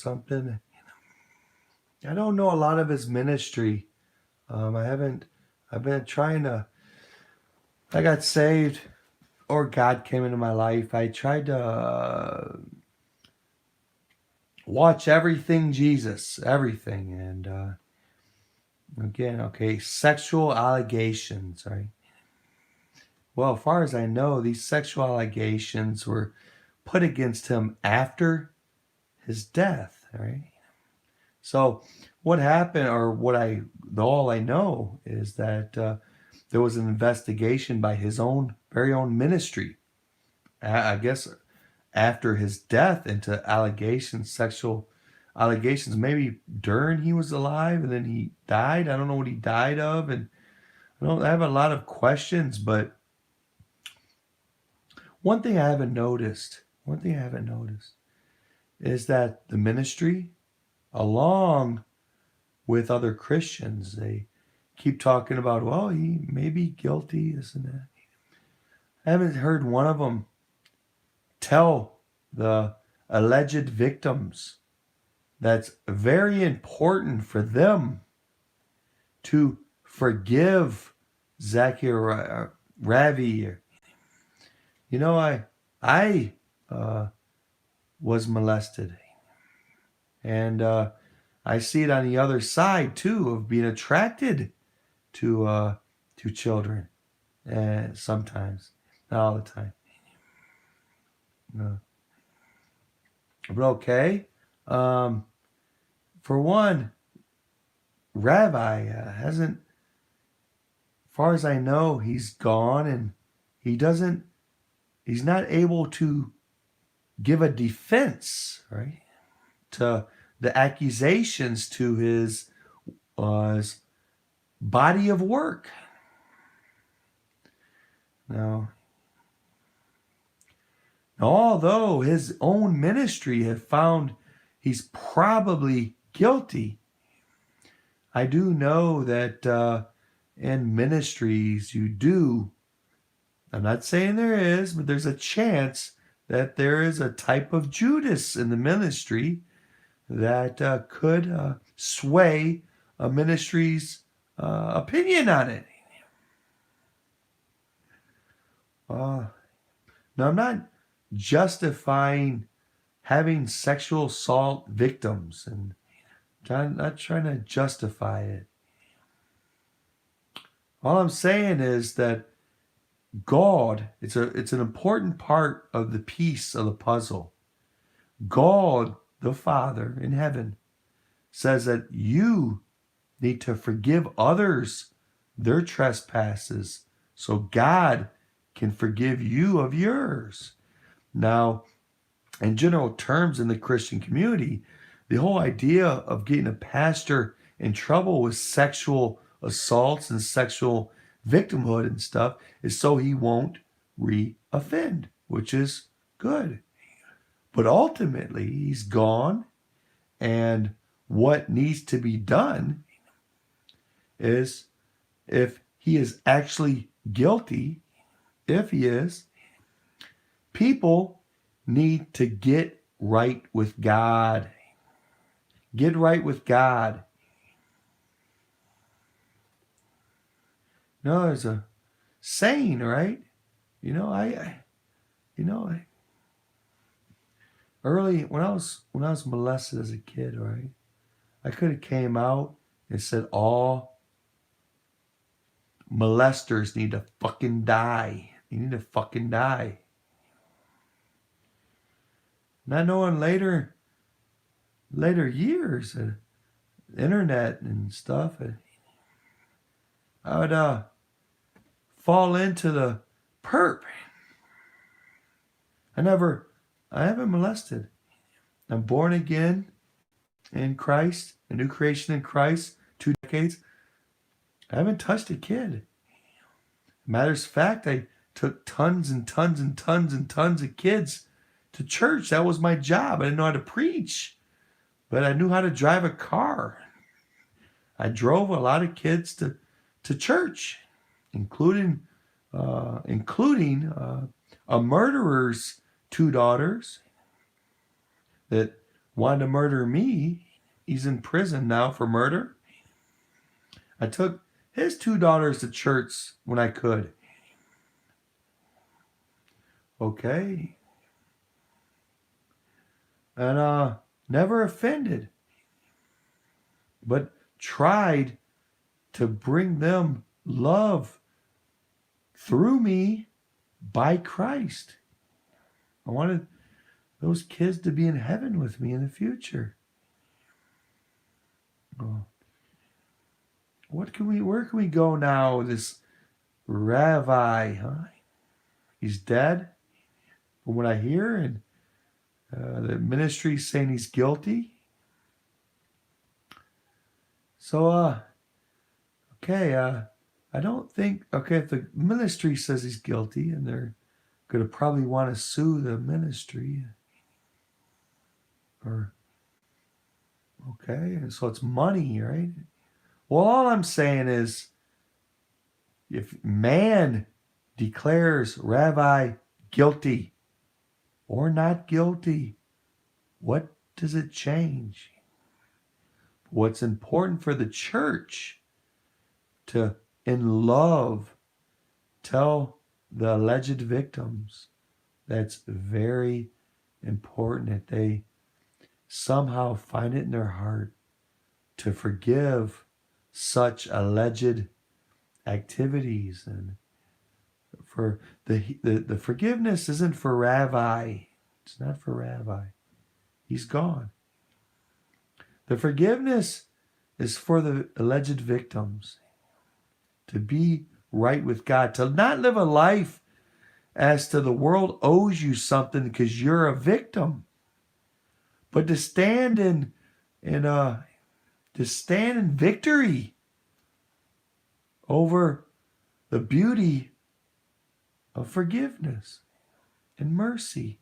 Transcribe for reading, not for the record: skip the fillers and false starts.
something. I don't know a lot of his ministry. I haven't. I've been trying to. I got saved, or God came into my life. I tried to watch everything Jesus, everything, and again, okay, sexual allegations, right? Well, as far as I know, these sexual allegations were put against him after his death, right? So, what happened, or all I know is that there was an investigation by his very own ministry. I guess after his death into sexual allegations, maybe during he was alive and then he died. I don't know what he died of, and I have a lot of questions. But one thing I haven't noticed is that the ministry, along with other Christians, they keep talking about, well, he may be guilty, this and that. I haven't heard one of them tell the alleged victims that's very important for them to forgive Zachariah, Ravi. I was molested, and I see it on the other side too of being attracted to children, and sometimes, not all the time. But okay, um, for one, Rabbi hasn't, far as I know, he's gone, and he doesn't. He's not able to give a defense, right, to the accusations to his body of work. Now, although his own ministry have found he's probably guilty, I do know that in ministries I'm not saying there is, but there's a chance that there is a type of Judas in the ministry that could sway a ministry's opinion on it. Now, I'm not justifying having sexual assault victims, and I'm not trying to justify it. All I'm saying is that God, it's an important part of the piece of the puzzle. God, the Father in heaven, says that you need to forgive others their trespasses so God can forgive you of yours. Now, in general terms in the Christian community, the whole idea of getting a pastor in trouble with sexual assaults and sexual victimhood and stuff is so he won't re-offend, which is good. But ultimately, he's gone, and what needs to be done is, if he is actually guilty, if he is, people need to get right with God. Get right with God. No, there's a saying, right? Early when I was molested as a kid, right? I could have came out and said all molesters need to fucking die. You need to fucking die. Not knowing later years, internet and stuff, I would fall into the perp. I haven't molested. I'm born again in Christ, a new creation in Christ, 2 decades. I haven't touched a kid. Matters of fact, I took tons and tons and tons and tons of kids to church. That was my job. I didn't know how to preach, but I knew how to drive a car. I drove a lot of kids to church, including a murderer's 2 daughters that wanted to murder me. He's in prison now for murder. I took his two daughters to church when I could. Okay. And never offended, but tried to bring them love through me by Christ. I wanted those kids to be in heaven with me in the future. Oh. Where can we go now? This Ravi, huh? He's dead, from what I hear, and the ministry saying he's guilty. So, okay, I don't think, okay, if the ministry says he's guilty, and they're going to probably want to sue the ministry, or, okay, so it's money, right? Well, all I'm saying is, if man declares Rabbi guilty or not guilty, what does it change? What's important for the church to, in love, tell the alleged victims that's very important that they somehow find it in their heart to forgive such alleged activities. And for the forgiveness isn't for Rabbi. It's not for Rabbi. He's gone. The forgiveness is for the alleged victims to be right with God, to not live a life as to the world owes you something because you're a victim, but to stand in victory over the beauty of forgiveness and mercy.